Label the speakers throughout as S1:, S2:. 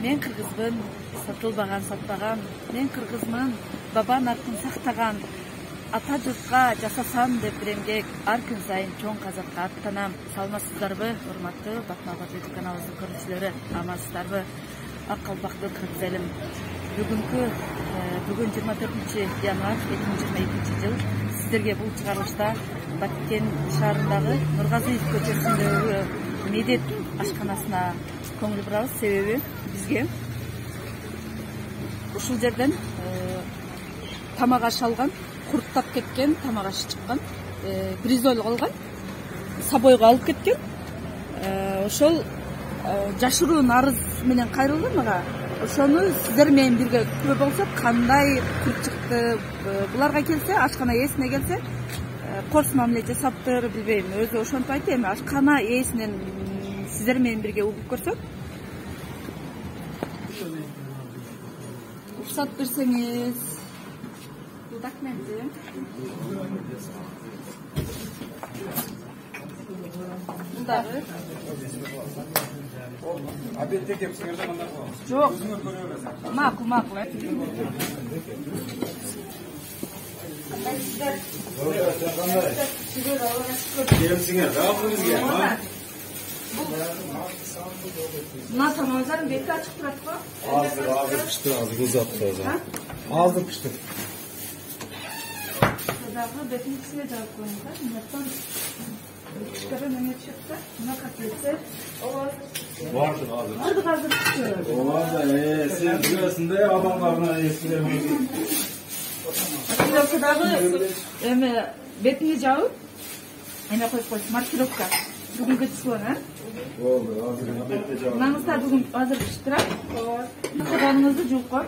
S1: Мен кыргызбын, сатылбаган, сатпаган. Мен кыргызмын, баба наркын сактаган. Ата журтка жасасам деп эмгек, ар күн сайын чоң казакка аттанам. Саламатсыздарбы, урматтуу Батмак YouTube каналыбыздын көрүүчүлөрү, амансыздарбы? Ак калпактуу кыргыз элим. Бүгүн 24 январь 2022 жыл сиздерге бул чыгарылышта Баткен шаарындагы Нургазиев көчөсүндөгү Медет ашканасына көңүл бурабыз. Себеби бизге ушул жерден тамак аш алган, курттап кеткен, тамак аш чыккан, бризол калган, собойго алып кеткен. Ошол жашыруун арыз менен кайрылды мага. Ошону сиздер менен бирге күтүү болсок, кандай курт чыкты, буларга келсе, ашкана ээсине келсе, корс мамиле жасаптыр, билбейм, өзү ошентип айтты. Эми ашкана ээсинен сиздер менен бирге угуп көрсөк. Уруксат берсеңиз. Бул документи. Бул дагы.
S2: Обедте кепсиңерде кандай кылабыз?
S1: Жок.
S2: Өзүңөр көрө бересиң.
S1: Макул.
S2: Кепсиңер, дагы бизге.
S1: Мына тамакларын бетке ачык турат го.
S2: Азыр пишти, азыр узатты өзү. Азыр пишти.
S1: Дагы бетин кисине жаап коюңуздар. Мындан кичкене неме чыкты. Мына котлеттер.
S2: Барды азыр.
S1: Азыр пишти.
S2: Ооба, сен жүрөсүң да адамдарына эсилемей.
S1: Маркировкадагы эми бетине жаап, эме коюп коюш, маркировка. Бүгүнкү числону,
S2: Болду, азыр обедте жаап.
S1: Маңызда бүгүн азыр пиштират. Каганыңызды жууп кой.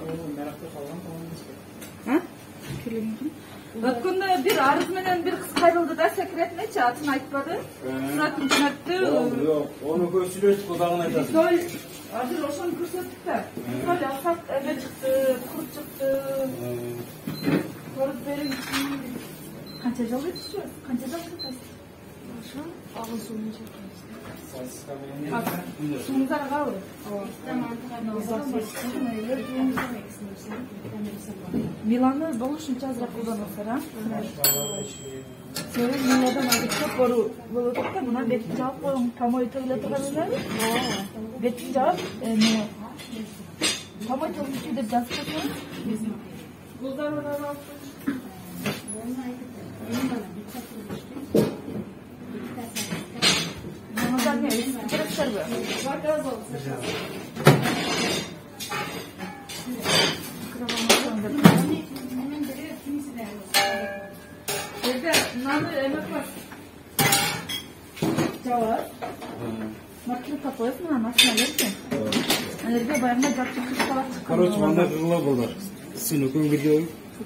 S1: Өткөндө бир арыз менен бир кыз кайрылды да, секретнечи, атын айтпады. Суратын жөнөттү.
S2: Жок, ону көрсүлөштүк, дагы айтасың.
S1: Азыр ошону көрсөттүк да. Сол асак эме чыкты, курт чыкты. Көрүп бериңиз. Канча жыл өтүшү? Канча жыл чыкты? Ошо агыл сууну чыкты. Суңуздар кабыл? Миланы болушунча азыраак колдоносуздар, а? Себеби миладан азыр көп бору болуп атат да, мына бетин жаап коюң, помой төгүлө турган эле. Бетин жаап, эми помой төгүлүшү деп жазып койсоң, буздардан алып Мамадарга эсип керексерби? Наны эме кылат. Жабат. Маркировка коюп, мына машина берсең. Анерге баягы жапчык калат.
S2: Короче, мындай кылгыла болду. Сен экөөң бирге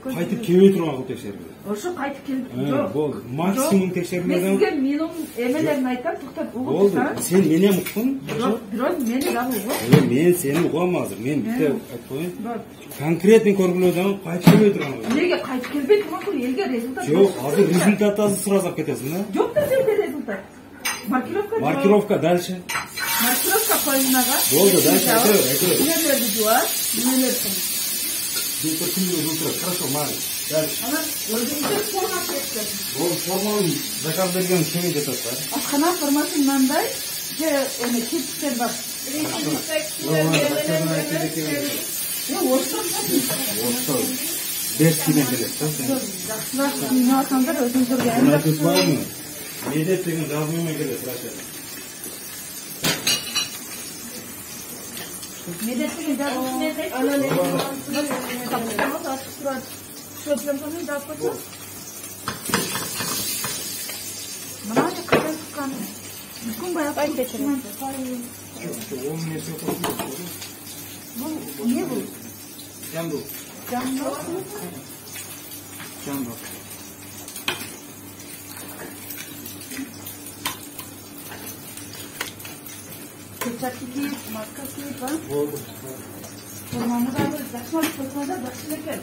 S2: кайтып келбей турган кылып текшерди.
S1: Ошо кайтып келип
S2: жок. Болду. Максимум текшермеден.
S1: Мен сизге менин эмелерин айтам, токтоп угуп
S2: Болду. Сен менен уккун.
S1: Жок, бирок мени дагы угуп.
S2: Мен сени угам азыр. Мен бите айткоюн. Конкретный көргүлөөдөн кайтып келбей турган.
S1: Эмнеге кайтып келбей турган, элге результат.
S2: Жок, азыр результатын сурасап кетесиң да.
S1: Жок да жерде результат.
S2: Маркировка дальше.
S1: Маркировка коюнага.
S2: Болду, дальше айта бер.
S1: Немелерди жуат, немелерди.
S2: Хорошо, Мария. Дальше.
S1: Ана өзүңүздөр форма кетти.
S2: Ол форманы заказ берген кеме жатат да.
S1: Ашкана формасы мындай, же эми кирпичтер бар.
S2: Орто. 5 кило келет да.
S1: Жакшыраак кийинип алсаңдар өзүңүздөргө
S2: Айтып бармы? Медет деген жазмыйма келет, Раша.
S1: Медет деген жазмыйма келет. Шөпленканы жаап койсоң. Мына кандай чыккан. Бүкүн баягы кетирет. Бул эмне бул?
S2: Жамбыл.
S1: Жамбыл. Перчатки кийип, маска кийип, а?
S2: Болду.
S1: Форманы дагы жакшылап койсоңуздар, жакшы экен.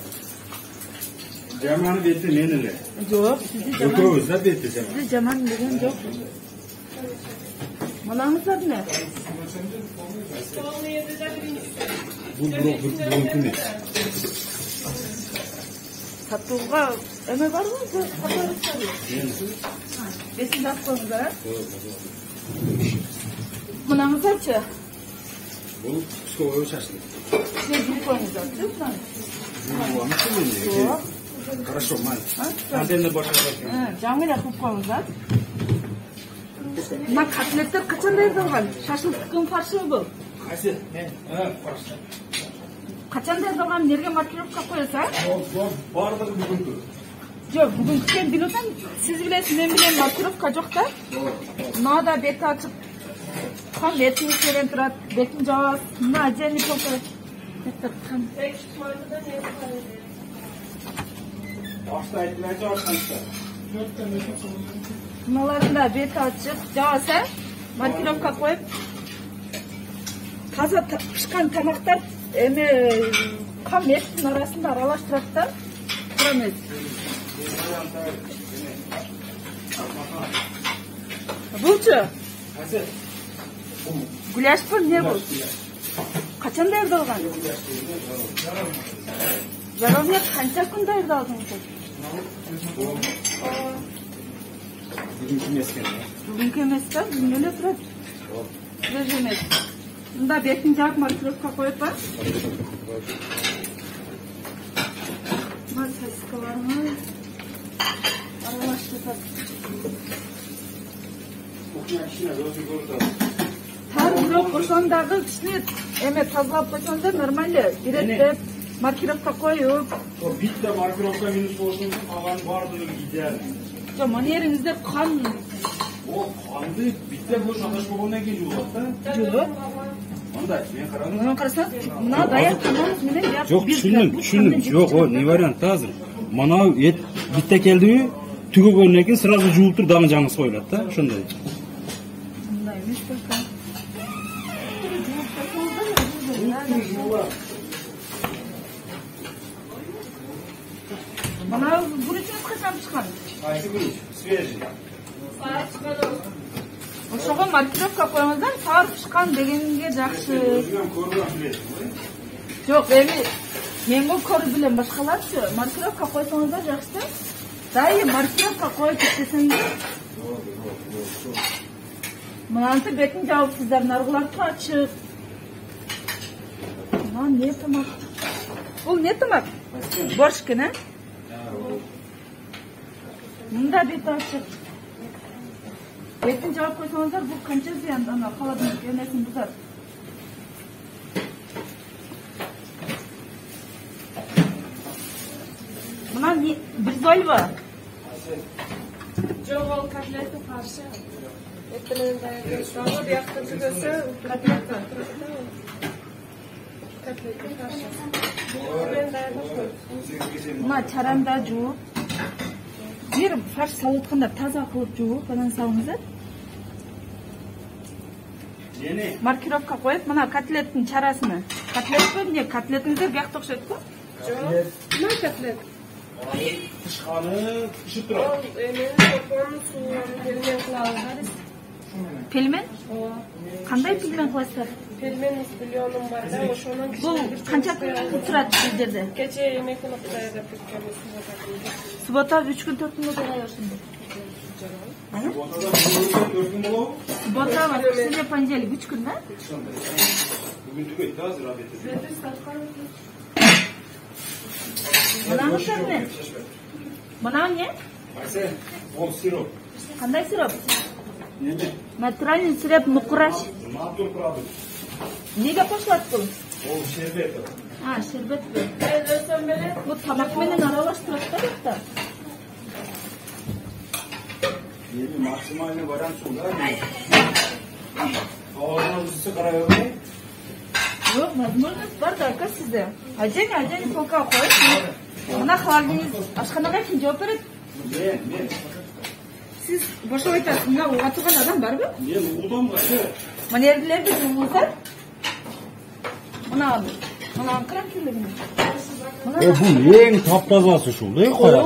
S2: Жаман бети мен эле.
S1: Жок, сизди жаман.
S2: Экөөбүз да бети жаман.
S1: Сизди жаман деген жок. Малаңыздар эмне?
S2: Бул бүгүнкү эмес.
S1: Сатууга эме барбы? Бесинде алып коюңуздар, а? Мынаңыздарчы?
S2: Бул кусковой шашлык.
S1: Сиз жуп коюңуздарчы,
S2: Хорошо, май. Антенна башка.
S1: Жаңы эле кылып коюңуздар. Мына котлеттер качан даярдалган? Шашлыктын фаршыбы бул?
S2: Кайсы? Фарш.
S1: Качан даярдалган, эмнеге маркировка коесуз, а?
S2: Бардыгы бүгүнкү.
S1: Жок, бүгүнкү сен билип атам, сиз билесиз, мен билем маркировка жок да. Мынада бети ачык. Кам бетиңиз менен турат, бетин жабасыз. Мына отдельный полка.
S2: Башта айтмайчы баштанышта.
S1: Мыналарында бети ачык, жабаса, маркировка коюп. Таза пышкан тамактар эме кам эттин арасында аралаштырат да. Туура эмес. Булчу?
S2: Кайсы?
S1: Гуляшпы, не бул? Качан даярдалган? Жарымы канча күн даярдалдыңыз?
S2: Бүгүнкү эмес экен.
S1: Бүгүнкү эмес да, бүгүн эле турат. Свежий эмес. Мында бетин жаап маркировка коюп ба? Мына сосискаларымыз аралаштырып. Тар бирок ошон дагы кичине эме тазалап койсоң да нормально. Иреттеп маркировка коюп.
S2: Битте маркировка минус болсун, калган бардыгы идеал.
S1: Жо, манериңиздер кан.
S2: О, канды битте бош аташ болгондон кийин жуулат да.
S1: Жок.
S2: Андай, мен карадым.
S1: Мына карасаңыз, мына даяр тамак менен жаап.
S2: Жок, түшүндүм. Жок, о, не вариант азыр. Мана эт битте келдиби, түгөгөндөн кийин сразу жуулуп туруп дагы жаңысы коюлат да, ошондой.
S1: Мындай эмес белкем. Мына буручуңуз качан пышкан?
S2: Кайсы буруч? Свежий.
S1: Ошого маркировка коюңуздар, саар пышкан дегенге жакшы.
S2: Өзүм көргөм билет.
S1: Жок, эми мен көрүп билем, башкаларчы маркировка койсоңуздар жакшы да. Дайым маркировка коюп кетсеңиздер. Мынантип бетин жабыпсыздар, наргыларды ачык. Мына не тамак? Бул не тамак? Борщ экен, а? Мында бети ачык. Бетин жаап койсоңуздар, бул канча зыян, ана халадын эмесин бузат. Мына бризольба?
S3: Жок, ол котлеты фаршы. Этинен даярдалган, биякта жүрөсө котлетка. Котлеты фаршы. Мен даярдап.
S1: Мына чаранда жууп, бир фарш салып атканда таза кылып жууп, анан салыңыздар. Маркировка коюп, мына котлеттин чарасына. Котлетпи, эмне котлетиңиздер биякта окшойт го?
S3: Жок. Мына котлет.
S2: Пышканы пишип турат.
S3: Ол эме топон суунан пельмен кылабыз.
S1: Пельмен? Кандай пельмен кыласыздар?
S3: Пельмен из бульоным бар да, ошонун
S1: Бул канча күн турат сиздерде?
S3: Кече эмекini даярдап кеткенбиз.
S1: Суббота 3 күн 4 күнгө даярдашсыңдар.
S2: Ортада 4 күн болобу?
S1: Суббота, воскресенье, понедельник 3 күн да?
S2: Бүгүн түгөйт азыр обед.
S1: Мынаңыздар не? Мына не?
S2: Кайсы? Ол сироп.
S1: Кандай сироп?
S2: Неде?
S1: Натуральный сироп мукураш.
S2: Натур правда.
S1: Неге кошулат бул?
S2: Ол шербет.
S1: Шербет. Бул тамак менен аралаштырат да бакта.
S2: Эми максимальный вариант ушул да. Калганыңызды карабай.
S1: Жок, возможность бар да, aka сизде. Отдельно полка коюп. Мына холодильник ашканага ким жооп берет?
S2: Мен.
S1: Сиз бошоп айтасыз, мына уга турган адам барбы?
S2: Мен угдум да.
S1: Манерлерди жууңуздар. Мына крем кийлигине.
S2: Бул эң таптазасы ушул. Кая?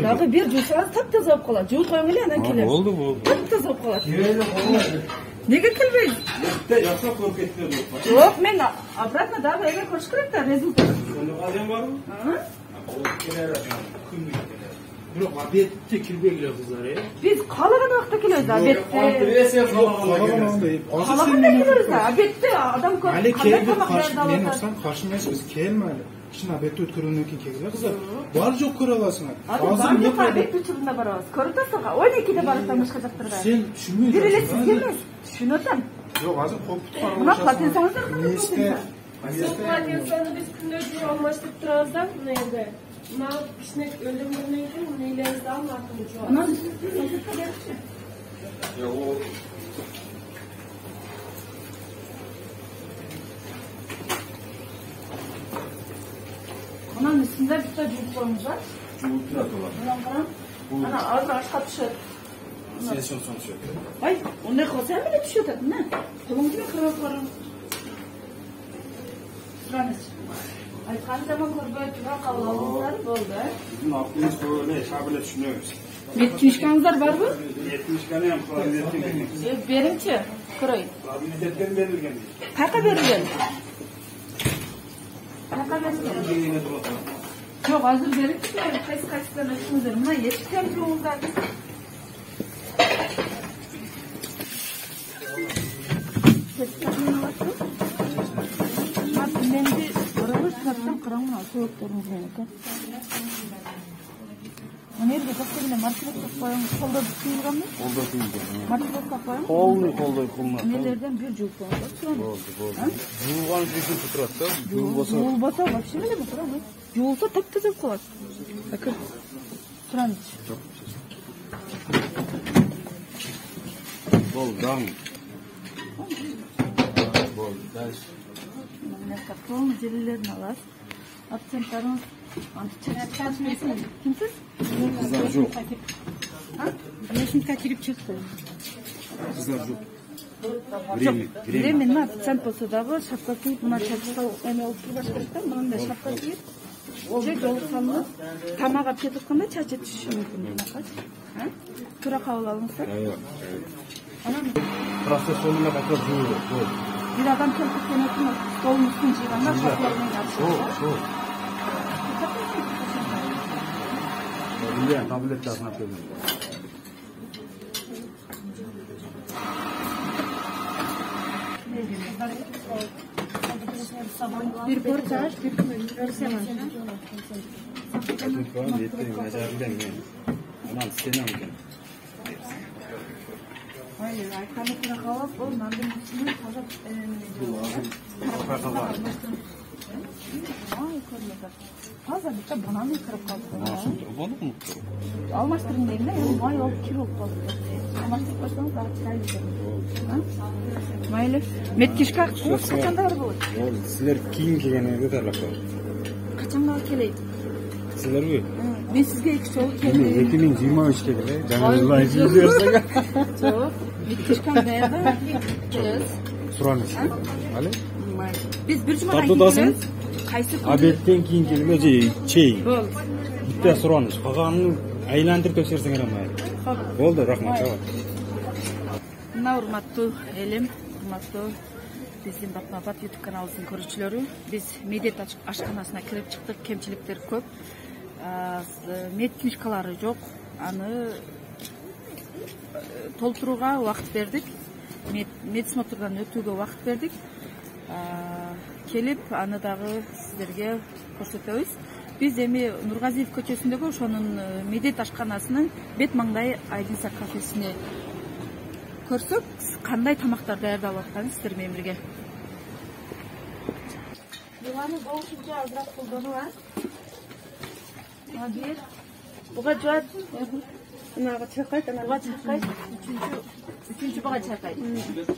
S1: Дагы бир жуусаңыз таптаза болуп калат. Жууп коюң эле, анан келет.
S2: Болду.
S1: Таптаза болуп калат.
S2: Келе болду.
S1: Неге келбейсиз?
S2: Жакшылап көрүп кетти.
S1: Жок, мен обратно Şuna da eve koş kırık da rezultat.
S2: Şunu alacağım var mı?
S1: Hı?
S2: O keler Bırak abiyette kirbegiler kızlar ya.
S1: Biz kalagan vakta keliyoruz abiyette. Kalagan da keliyoruz abiyette. Adam
S4: Ali keldi men olsam karşımayız biz kelmeli. Şuna abiyette ötküründen keyin keldiler kızlar. Var yok kuralasına.
S1: Ağzım yok abiyette uçurunda barabız. Körütesaka 12'de barıktan başka jaktırda.
S4: Sen şunu
S1: Biriyle siz gelmez. Şunu tam.
S4: Yok hazır koptu var.
S1: Buna patensanızda
S4: Neste.
S3: Soğuklar insanı biz künlöcüğü almıştık birazdan nerede? Buna pişnek öldürmemeydi, neyleriz daha mı aklımı çoğaldı?
S1: Ondan sözlükte gerçi.
S2: Ya o
S1: Onun üstünde bir de cüzdanımız var.
S2: Ultra dolar.
S1: Bundan ana ağır aşağı düşer.
S2: Sesyon sonuç yok.
S1: Ay, o ne kadar sen bile düşüyor tabii ne? Kolum gibi kırıklarım. Sıranız. Ay, kan zaman korbaya tura kalalımlar oldu.
S2: Bizim aklımız böyle şabile düşünüyoruz.
S1: Metmişkanızlar var mı?
S2: 70 tane hem kabiliyetten
S1: Berinçi, kırayım.
S2: Kabiliyetten verilgen.
S1: Kaka verilgen. Kaka verilgen. Yok, hazır berinçi. Kaç açımız var. Buna yetişken bir oğuzlar. Ben bir aralı çıkartsam kıramın altı yoklarımız gerekir. Nerede baksa bile market koyalım. Kolda tutulgan mı?
S2: Kolda tutulgan.
S1: Market koyalım.
S2: Kolda.
S1: Nelerden bir cüp var.
S2: Oldu. Juğulgan bizim tuturatsa.
S1: Juğulbasa bak şimdi mi kuramı? Juğulsa taptaza koy. Bakın. Sıran iç.
S2: Bol, dam. Bol, daş.
S1: Tohum celilerini alar. Akçentlerin antiçeşitlerini kimsiz?
S2: Kızlar yok.
S1: Yeşilka girip çıktı.
S2: Kızlar yok.
S1: Временно акцент болса дагы шапка кийип мына чачка эме алып туруп баштайт мындай да шапка кийип же жолуксаңыз тамак алып кетип атканда чачы түшүшү мүмкүн мынакачы туура кабыл алыңыздар анан
S2: Процесс sonuna kadar жууду.
S1: бир адам келип кеткен өкүн столдун үстүн жыйганда шапка менен
S2: Soğuk. Bilyen tabletler sana yapıyorum.
S1: bir portaj, bir porsiyon.
S2: Falan yettiğim acayip mi? Aman seni alacağım.
S1: Hayır, arkamda tura kalıp o nandın içine kazak Ay, körmedi. Fazla bitti bana mı kırıp kaldı?
S2: Nasıl durmalı mı?
S1: Almaştırın diyeyim de, may olup kir olup kaldı. Almaştırıp başlamak daha çıkar gidelim. Mayli, metkişka kaçan da var bu?
S2: Sizler kim gelene de alakalı?
S1: Kaçan da keleydi?
S2: Sizler mi?
S1: Ben sizge iki çoluk keleydim.
S2: 2023 geldi. Canınızla izliyorsak.
S1: Çok. Metkişkan beyada kız.
S2: Suranız. Ali?
S1: Biz bir cuma
S2: Tatlıdasın.
S1: Qaysi kun?
S2: Abetten keyin kelme çey.
S1: Bo'ldi.
S2: Bitta suranish. Qolganini aylantirib tekshirsang ham mayli. Bo'ldi, rahmat.
S1: Мына урматтуу элим, урматтуу биздин Батмабат YouTube каналыбыздын көрүүчүлөрү, биз медет ашканасына кирип чыктык, кемчиликтер көп. Мед книжкалары жок. Аны толтурууга убакыт бердик. Медсмотрдан өтүүгө убакыт бердик. Келип, аны дагы сиздерге көрсөтөбүз. Биз эми Нургазиев көчөсүндөгү ошонун медет ашканасынын бет маңдай Айдинса кафесине көрсөк, кандай тамактар даярдалып атканын сиздер менен бирге. Диваны болушунча азыраак колдонуп бир. Буга жуат. Мынага чайкайт, анага чайкайт. Үчүнчү буга чайкайт.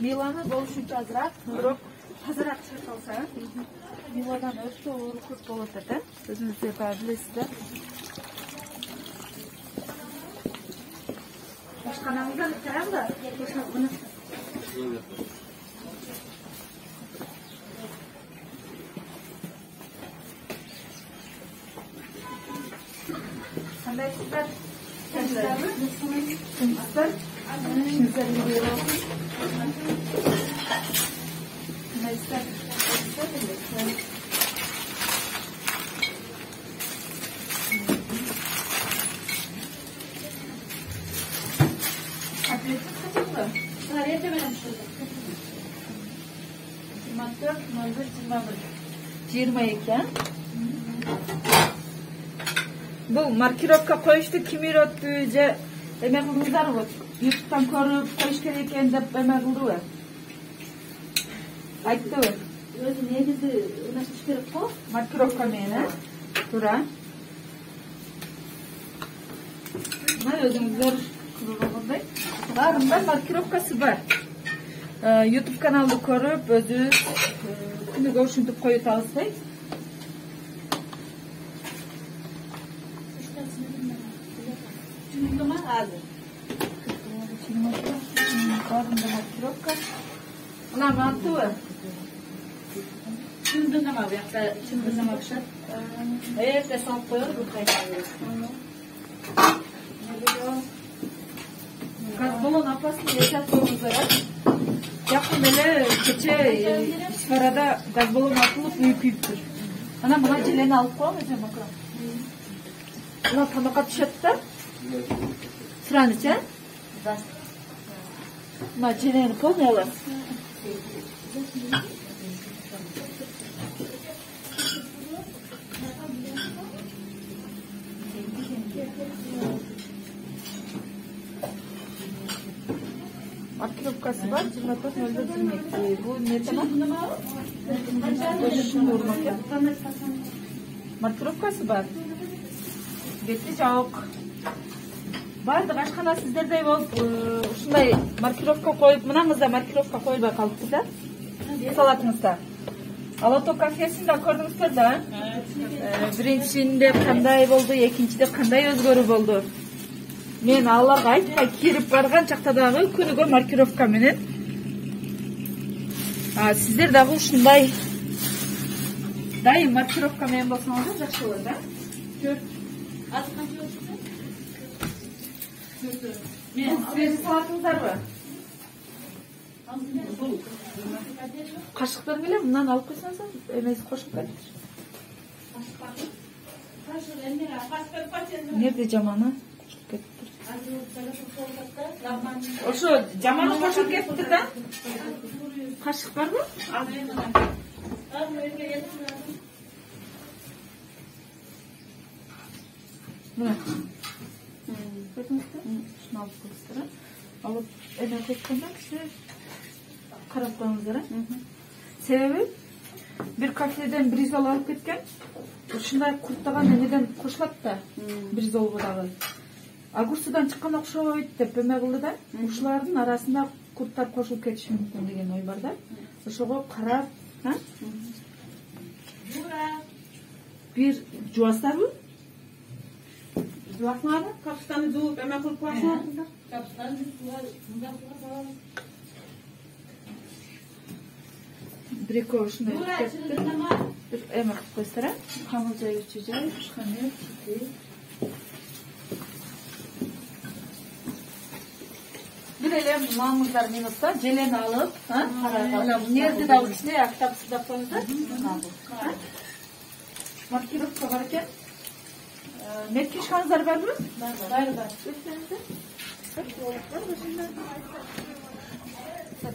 S1: Миланы болушунча азыраак, бирок тазараак чайкалса, миладан өтө оор көп болот да. Өзүңүздөр баары билесиздер. Ашканаңыздан караңда, мына. Кандайсыздар? Кандайсыздар? Кандайсыздар? 22. Bu markirovka koyuştu kim üretti je eме kıldыңыздарбы? YouTube'dan көрүп koyuş керек экен деп эме кылдыбы? Айттыбы? Өзү негизи ынашыш керек го? Маркировка менен, туура. Мына өзүңүздөр көргөндөй, баарында маркировкасы бар. YouTube каналды көрүп, өзүбүз күнүгө ушинтип коюп алсак. Чындыма азыр. Баарында маркировка. Мына мантыбы? Чындыма бuyakta чындыма окшойт. Эрте салып коелу бул кайнап. Газболон апасын эсеп коюңуздар. Жакын эле кече ишкарада газболон атылып үй күйүптүр. Анан мына желени алып коем эже макра. Мына тамакка түшөт да. Сыраныч, э? Да. Мына желени полный. Маркировкасы бар, 24.02. Бул не тамак? Маркировкасы бар. Бетти жок. Бардык ашкана сиздердей болуп, ушундай маркировка коюп, мынаңызда маркировка коюлбай калыпты да. Салатыңызда. Алато кафесинде көрдүңүздөр да. Биринчисинде кандай болду, экинчиде кандай өзгөрүү болду. Мен аларга айтпай кирип барган чакта дагы күнүгө маркировка менен. Сиздер дагы ушундай дайым маркировка менен болсоңуздар жакшы болот, да? Мен свежий салатыңыздарбы? Кашыктар менен мындан алып койсоңуз, эмеси кошуп кетир. Нерде жаманы? Ошо жаманы кошуп кетти да? Кашык барбы? Мына. Шуну алып коюңуздар. Алып эме кеткенде карап коюңуздар. Себеби бир кафеден бризол алып кеткен. Ушундай курттаган эмеден кошулат да. Бризолго дагы. Агурсудан чыккан окшойт деп эме кылды да. Ушулардын арасында курттар кошулуп кетиши мүмкүн деген ой бар да. Ошого карап, бир жуасыздарбы? Жуасыңарбы? Капустаны жууп эме кылып коесуңарбы? Капустаны бир экөө ушундай бир эме кылып коесуздар, камыл жайгычы жай, шкамер, бир эле маңыздар минутта желени алып, нерди дагы кичине актап сыздап коюңуздар. Маркировка бар экен. Меткишкаңыздар барбы? Бар.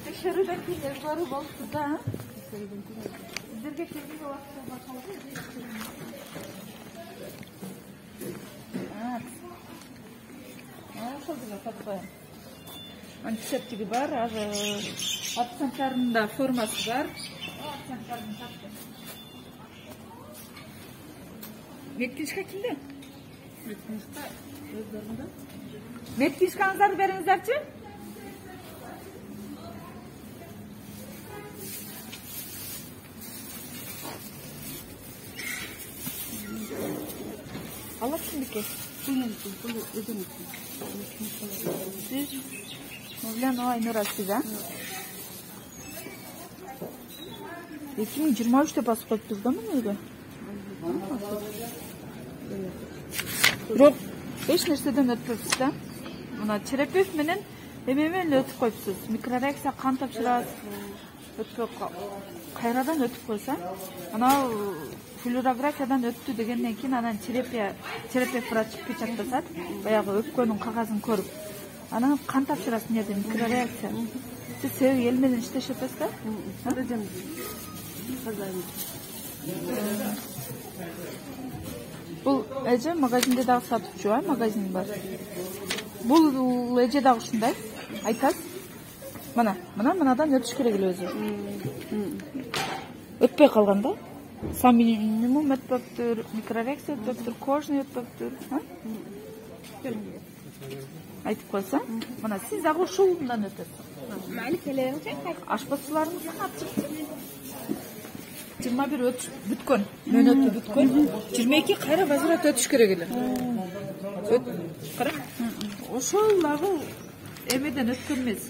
S1: Текшерүүдөн кийин өзгөрүү болупту да. Сиздерге келген убакытта башалды. Ошол деле катып коем. Антисептиги бар, аттанчарында формасы бар. Меткишка кимде? Меткишка өздөрүндө. Меткишкаңыздарды бериңиздерчи? Алып кимдики? Бул өзүнүкү. Сиз Мовлян Айнура сиза. 2023'te басып коюптур да мына үйгө. Бирок эч нерседен өтпөпсүз да. Мына Черепев менен эме өтүп коюпсуз. Микрореакция, кан тапшырат. Өтпөп кайрадан өтүп койсо, анау флюорографиядан өттү дегенден кийин анан Черепев врач печаттасат, баягы өпкөнүн кагазын көрүп. Анан кан тапшырасың жерде микрореакция. Сиз себеби эл менен иштешип атасыз да? Бул эже магазинде дагы сатып а магазин бар. Бул эже дагы ушундай. Айтасыз. Мынадан өтүш керек эле өзү. Өтпөй калган да. Сам минимум өтпөптүр, микрореакция өтпөптүр, кожный өтпөптүр. Айтып койсоң, мына сиз дагы ушундан өтөсүз. Ашпазчыларыңыздын аты 21 өтүш бүткөн, мөөнөтү бүткөн. 22 кайра базарат өтүш керек эле. Кара. Ошол дагы эмеден өткөн эмес.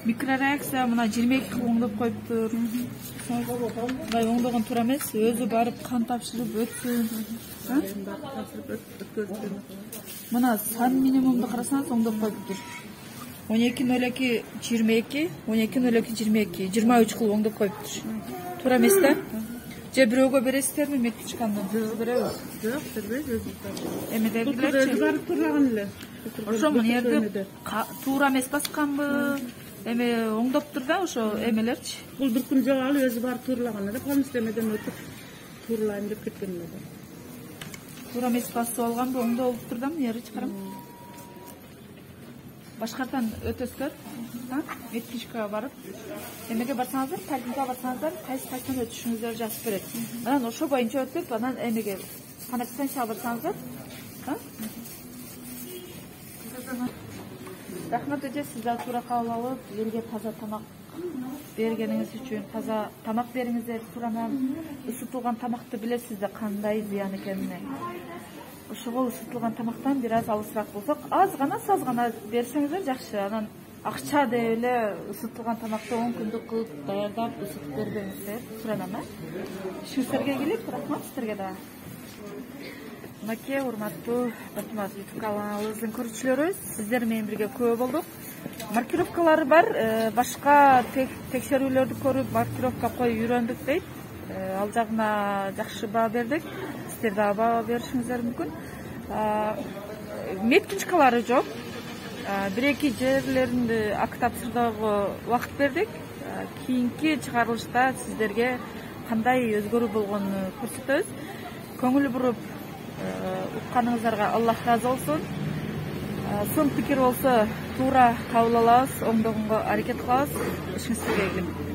S1: Микрореакция мына 22 кыл оңдоп коюптур. Мындай оңдогон туура эмес, өзү барып кан тапшырып өтсүн. Мына сан минимумду карасаңыз оңдоп коюптур. 12.02 22, 12.02 22, 23 кыл оңдоп коюптур. Туура эмес да? Же бирөөгө бересиздерби меткичканды? Жок, беребиз. Жок, бербейбиз. Эмедегилерчи? Барып турган эле. Ошо мына жерде туура эмес басканбы? Эме оңдоптур да ошо эмелерчи.
S5: Бул бир күн жоголуп өзү барып турлаган эле, полностью өтүп турлайм деп кеткен эле.
S1: Туура эмес басып алганбы, оңдолуптур да мына жери чыгарам. Башкардан өтөсүздөр, меткичкага барып, эмеге барсаңыздар, поликлиникага барсаңыздар, кайсынан өтүшүңүздөрдү жазып берет. Анан ошо боюнча өтүп, анан эмеге санэпидстанцияга барсаңыздар, рахмат эже, сиз да туура кабыл алып, элге таза тамак бергениңиз үчүн, таза тамак бериңиздер, туранан ысытылган тамакты билесиз да кандай зыян экенине. Ошого ысытылган тамактан бир аз алысыраак болсок, аз гана берсеңиздер жакшы. Анан акча деп эле ысытылган тамакты 10 күндүк кылып даярдап ысытып бербеңиздер, туранан. Ишиңиздерге келип, рахмат сиздерге да. Мынакей урматтуу Батмаз YouTube каналыбыздын көрүүчүлөрү, сиздер менен бирге күбө болдук. Маркировкалары бар, башка текшерүүлөрдү көрүп, маркировка коюп үйрөндүк дейт. Ал жагына жакшы баа бердик. Сиздер да баа беришиңиздер мүмкүн. Меткичкалары жок. Бир-эки жерлеринде ак тапшырууга убакыт бердик. Кийинки чыгарылышта сиздерге кандай өзгөрүү болгонун көрсөтөбүз. Көңүл буруп укканыңыздарга Аллах разы болсун. Сын пикир болсо туура кабыл алабыз, оңдогонго аракет кылабыз. Ишиңиздерге келем.